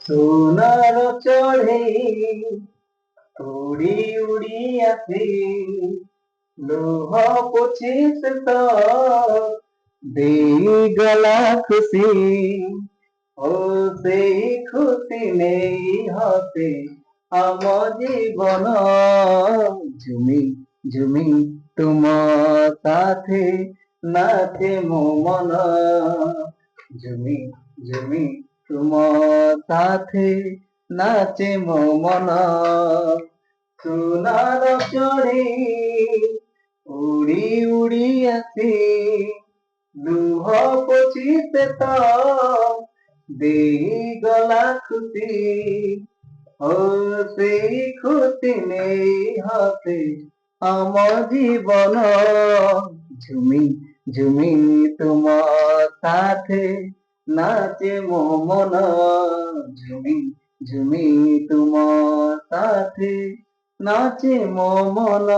সোনার চড়ে উড়ি উড়ি আসে, লোহ পচিস দেই গলা খুশি, ও সেই খুশি নেই হতে আম জীবন। ঝুমি ঝুমি তুম সাথে নাচে মো মন, ঝুমি ঝুমি তুম সাথে নাচে মো মন। সোনার চড়ে উড়ি উড়ি আসে, লুহ পচিতে দেই গলা খুশি, ও সেই খুশি নেই হাতে আমার জীবন। ঝুমি ঝুমি তোমার সাথে নাচে মো মন, ঝুমি ঝুমি তোমার সাথে নাচে মো মন।